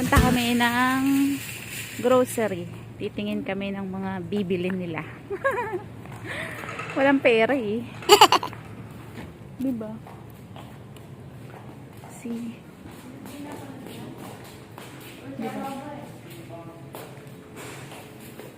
Punta kami ng grocery. Titingin kami ng mga bibilin nila. Walang pera eh. Diba? See? Diba?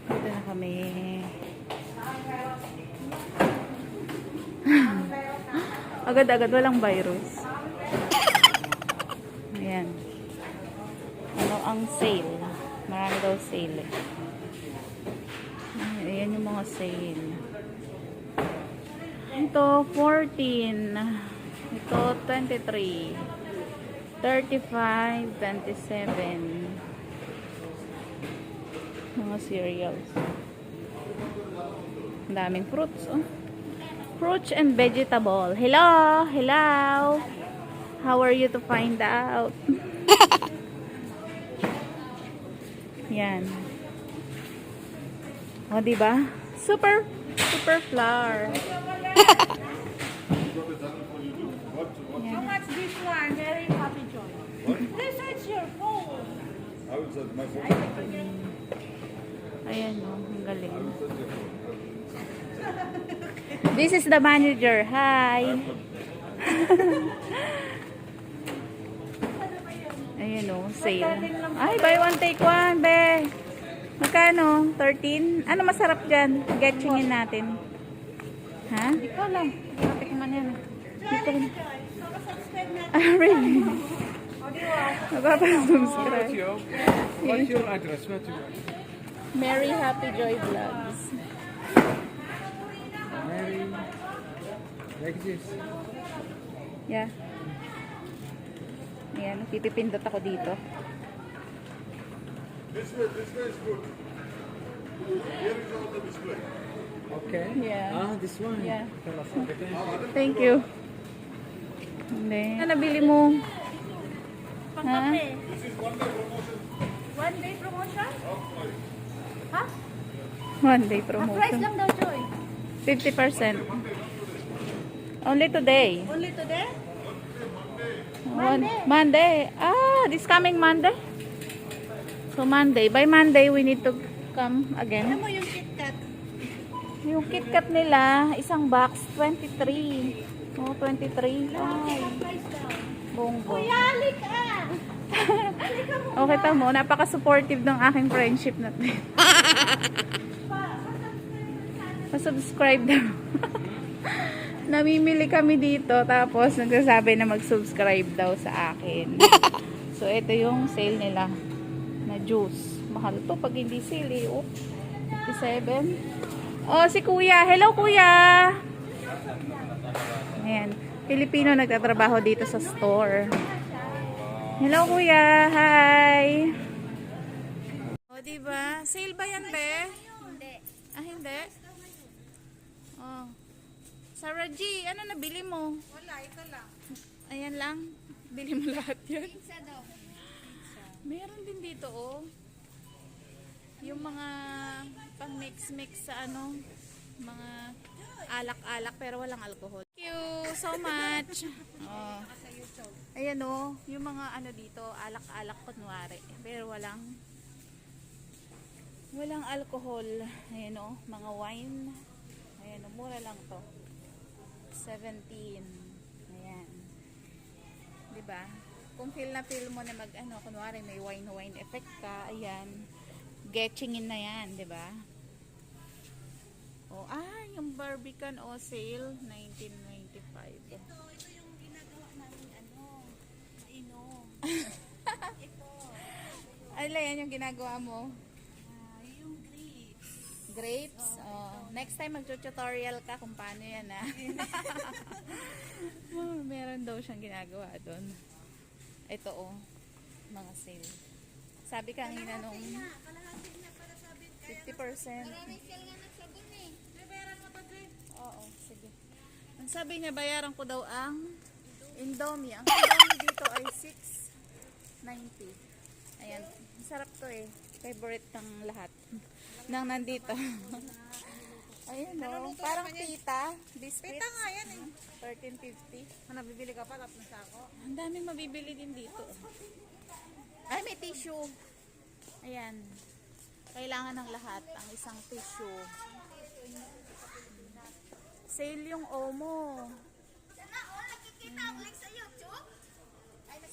Dito na kami. Agad-agad, walang virus. Ayan. Ano ang sale? Marami daw sale. Ayan yung mga sale. Ito, 14. Ito, 23. 35, 27. Mga cereals. Ang daming fruits, oh. Fruits and vegetable. Hello! Hello! How are you to find out? Yan. O, diba? Super flour. How much this one? Very happy joy. This is your phone. I will set my phone. Ayan, o. Ang galing. This is the manager. Hi! Ayan o, sale. Ay, buy one, take one, be. Magkano? 13? Ano masarap dyan? Getchingin natin. Ha? Ikaw lang. Kapit man yan. Dito rin. Ah, really? Magpapasubscribe. What's your address? What's your address? Mary Happy Joy Vlogs. Mary. Like this. Yeah. Ayan, pipipindot ako dito. This way is good. Here is all the display. Okay. Yeah. Ah, this one. Yeah. Okay. Thank you. Hindi. Ano nabili mo? Ha? This is one day promotion. One day promotion? Ha? One day Price promotion. lang daw, Joy. 50%. Only today. Only today? Monday. Ah, this coming Monday. So Monday. By Monday, we need to come Ano again. mo yung KitKat? Yung KitKat nila, isang box, 23. Oh, 23. Ay, Price daw. bonggo. Yalik ka! Okay, tamo. Napaka-supportive ng aking friendship natin. Pa-subscribe daw. Namimili kami dito, tapos nagsasabi na mag-subscribe daw sa akin. So, ito yung sale nila na juice. Mahal to pag hindi sale eh. Oh, 57. Oh, si Kuya. Hello, Kuya! Ayan. Pilipino nagtatrabaho dito sa store. Hello, Kuya. Hi! O, diba? Sale ba yan, be? Hindi. Ah, hindi? Oh. Sarah G, ano nabili mo? Wala, ito lang. Ayan lang. Bili mo lahat yan. Pizza daw. Meron din dito, oh. Yung mga pang mix-mix sa ano, mga alak-alak pero walang alcohol. Thank you so much. Oh. Ayan, oh. Yung mga ano dito, alak-alak kunwari. Pero walang alcohol. Ayan, oh. Mga wine. Ayan, oh. Mura lang to. 17. Ayan. Diba? Kung feel na feel mo na mag ano, kunwari may wine effect ka, ayan. Getchingin na yan, diba? Oh, yung Barbican o sale 1995. Ito yung ginagawa namin inom. Ito. Ano yan yung ginagawa mo? Yung grapes. Grapes? Oh, next time magtututorial ka kung paano yan Oh, meron daw siyang ginagawa doon. Ito mga sale. Sabi kanina nung Kalahati na para sabi. 50%. Maraming sale nga ng sabon eh. Bayaran mo to, Joy. Oo, sige. Ang sabi niya, bayaran ko daw ang Indomie. Ang Indomie dito ay 6.90. Ayan, sarap to eh. Favorite ng lahat. Nang nandito. Ayan o, parang pita. Biscuits. Pita nga yan eh. 13.50. Nabibili ka pa, tapos na ako. Ang daming mabibili din dito. Ay, may tissue. Ayan. Kailangan ng lahat ang isang tissue. Sale yung Omo.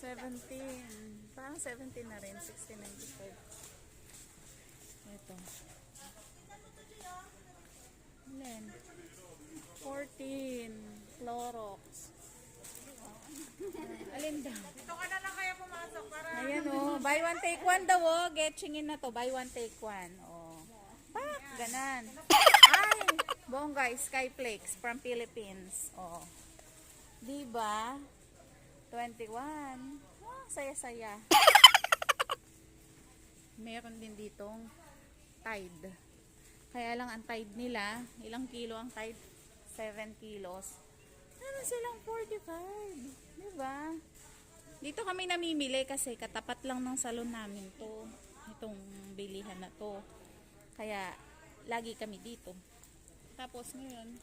17. Parang 17 na rin. 16.95. Ito. Ilan? 14. Clorox. Alin daw? Ito ka na lang kaya pumasok para... Ayan o. Buy one take one daw o. Getchingin na to. Buy one take one. O. Pak! Ganan. Ay! Bongga. Skyflakes from Philippines. O. Diba? 21. Oh, saya-saya. Meron din ditong Tide. Kaya lang ang Tide nila, ilang kilo ang Tide? 7 kilos. Meron silang 45. Diba? Dito kami namimili kasi katapat lang ng salon namin to. Itong bilihan na to. Kaya lagi kami dito. Tapos ngayon,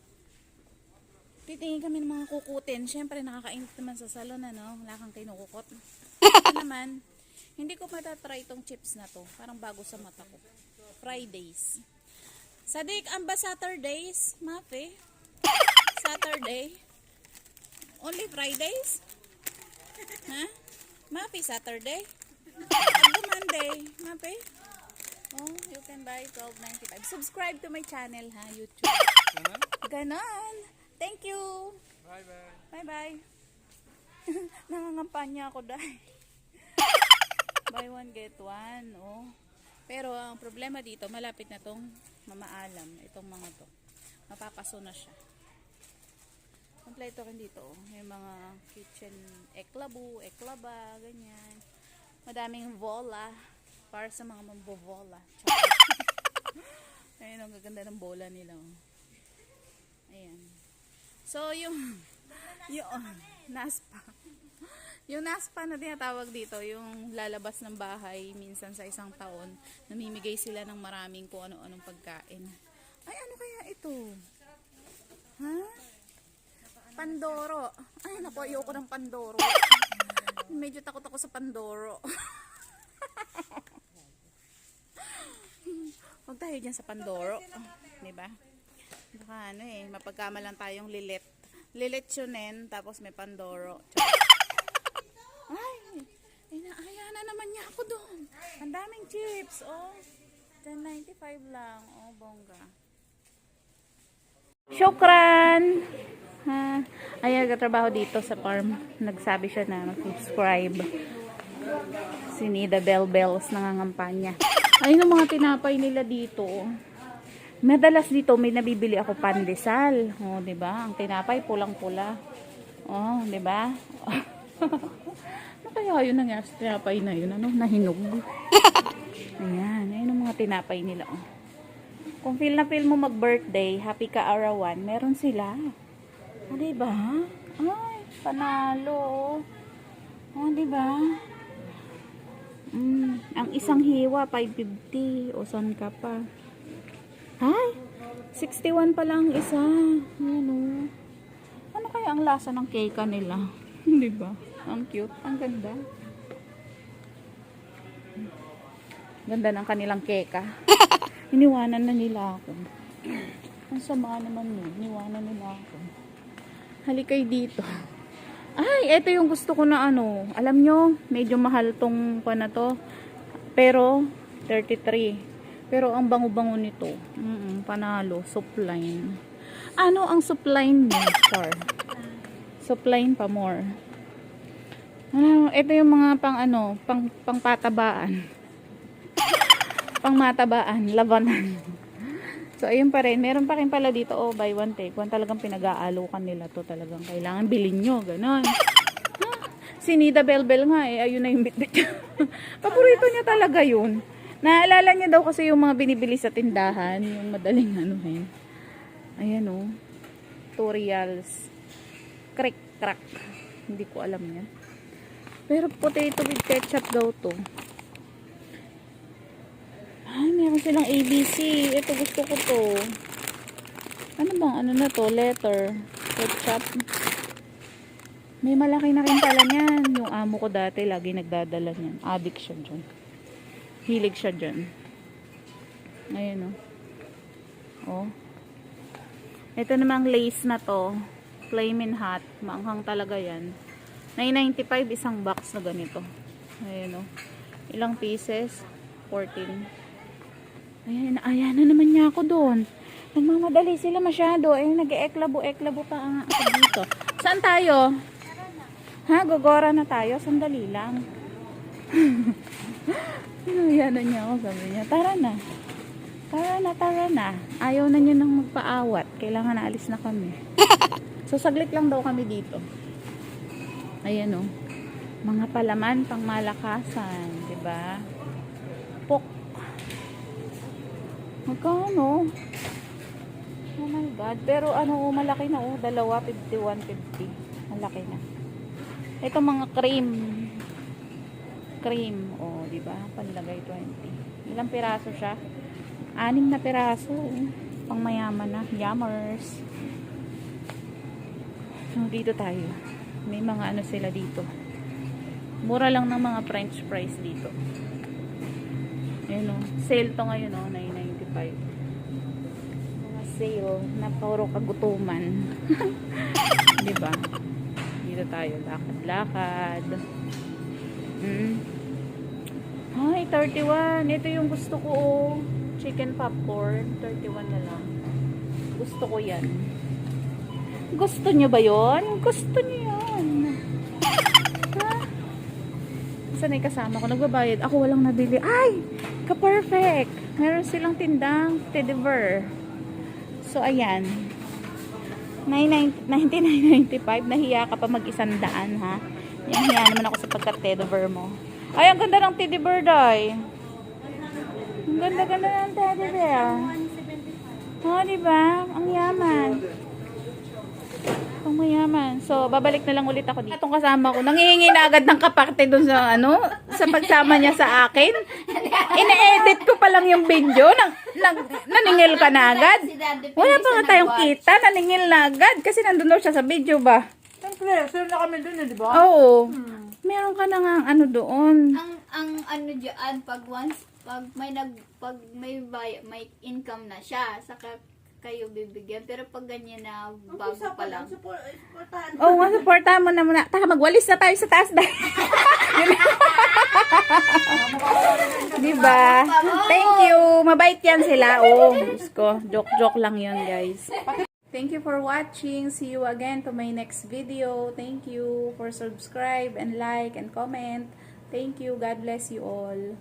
titingin kami ng mga kukutin. Siyempre, nakakainit naman sa salon, ano? Wala kang kinukukot. Ito naman, hindi ko matatry itong chips na to. Parang bago sa mata ko. Fridays. Sadik, ang ba Saturdays? Mafe? Saturday? Only Fridays? Ha? Mafe, Saturday? Ano Monday? Mafe? Oh, you can buy 12.95. Subscribe to my channel, ha? YouTube. Ganon. Thank you. Bye-bye. Bye-bye. Nangangampanya ako dahil. Buy one, get one. Oh. Pero ang problema dito, malapit na tong mamaalam. Itong mga to. Mapapaso na siya. Kompleto rin dito. Oh. May mga kitchen eklabu, eklaba, ganyan. Madaming vola. Para sa mga mambovola. Ayun, ang gaganda ng bola nila. Oh. Ayan. So, yung NASPA. Yung NASPA na tinatawag dito, yung lalabas ng bahay minsan sa isang taon, namimigay sila ng maraming kung ano-anong pagkain. Ay, ano kaya ito? Ha? Pandoro. Ay, naku, ayoko ng Pandoro. Medyo takot ako sa Pandoro. Huwag tayo dyan sa Pandoro. Diba? Baka ano eh, mapagkamalan tayong lilit. Lilitsunin, tapos may Pandoro. Ay, inaaya na naman niya ako doon. Ang daming chips, oh. 10.95 lang, oh, bongga. Syukran! Ha? Ay, nagtatrabaho dito sa farm. Nagsabi siya na mag-subscribe. Si Nida Bell Bells nangangampanya. Ayun ang mga tinapay nila dito, oh. Madalas dito may nabibili ako pandesal. Oh, 'di ba? Ang tinapay pulang-pula. Oh, 'di ba? Ano kaya 'yun nangyari sa tinapay na 'yun? Ano, nahinog. Ayan, ayun ang mga tinapay nila. Oh. Kung feel na feel mo mag-birthday, happy ka arawan, meron sila. Oh, 'di ba? Ay, panalo. Oh, 'di ba? Ang isang hiwa 550 o saan ka pa? Ay, 61 pa lang isa. Ano? Ano kaya ang lasa ng cake nila? Di ba? Ang cute, ang ganda. Ganda ng kanilang keka. Iniwanan na nila ako. Ang sama naman nun. Iniwanan nila ako. Halikay dito. Ay, ito yung gusto ko na ano. Alam nyo, medyo mahal tong pa na to. Pero, 33. Pero ang bango-bango nito. Panalo. Suppline. Ano ang suppline niya? Char. Suppline pa more. Ano, ito yung mga pang ano, pang patabaan. Pang matabaan. Labanan. So, ayun pa rin. Meron pa rin pala dito. Oh, buy one take one. Talagang pinag-aalukan nila to. Talagang kailangan bilhin nyo. Ganon. Si Nida Belbel nga eh. Ayun na yung bitbit niya. Paborito niya talaga yun. Naalala niya daw kasi yung mga binibili sa tindahan. Yung madaling ano eh. Ayan o. Tutorials. Crack. Hindi ko alam yan. Pero potato with ketchup daw to. Ay, meron silang ABC. Ito gusto ko to. Ano bang ano na to? Letter. Ketchup. May malaki na rin pala niyan. Yung amo ko dati, lagi nagdadala niyan. Addict siya dyan. Hilig siya dyan. Ayan, oh. Ito namang lace na to. Flamin' Hot. Maanghang talaga yan. 9.95 isang box na ganito. Ayan, oh. Ilang pieces? 14. Ayan na naman niya ako doon. Nagmamadali sila masyado. Nag-eklabo pa ang ako dito. Saan tayo? Ha? Gogora na tayo? Sandali lang. Ayan na niya ako. Sabi niya, tara na. Ayaw na niya nang magpaawat. Kailangan na alis na kami. So, saglit lang daw kami dito. Ayan, oh. Mga palaman pang malakasan. Diba? Pok. Magkano? Oh my God. Pero ano, malaki na, oh. Dalawa, 51.50. Malaki na. Ito mga cream. Oh, diba? Panlagay 20. Ilang piraso siya? 6 na piraso. Pang mayaman na. Yummers. So, dito tayo. May mga ano sila dito. Mura lang ng mga french fries dito. Ayan, oh. Sale to ngayon, oh. 9.95. Mga sale na puro kagutuman. Diba? Dito tayo. Lakad. Ay, 31. Ito yung gusto ko, oh. Chicken popcorn. 31 na lang. Gusto ko yan. Gusto nyo ba yon? Gusto nyo yan. Ha? Saan ay kasama ko? Nagbabayad. Ako walang nabili. Ay! Ka-perfect! Meron silang tindang teddy bear. So, ayan. 19.95. Nahiya ka pa mag-100, ha? Yan, hiya naman ako sa pagka-teddy bear mo. Ay, ang ganda ng teddy bear, day. Ang ganda-ganda ng teddy bear. Oh, diba? Ang yaman. Ang mayaman. So, babalik na lang ulit ako dito. Itong kasama ko, nangihingi na agad ng kaparte dun sa, sa pagsama niya sa akin. Ine-edit ko pa lang yung video. Naningil ka na agad. Wala pa nga tayong kita. Naningil na agad. Kasi nandun daw siya sa video ba? Siyempre, sure na kami dun, di ba? Oo. Meron ka na nga ano doon. Ang ano diyan pag may income na siya, saka kayo bibigyan. Pero pag ganyan na bago pa lang. Oo nga, supportahan mo na muna. Taka, magwalis na tayo sa taas dahil. Diba? Thank you. Mabait yan sila. Oh, Diyos ko. Joke lang yun, guys. Thank you for watching. See you again to my next video. Thank you for subscribe and like and comment. Thank you. God bless you all.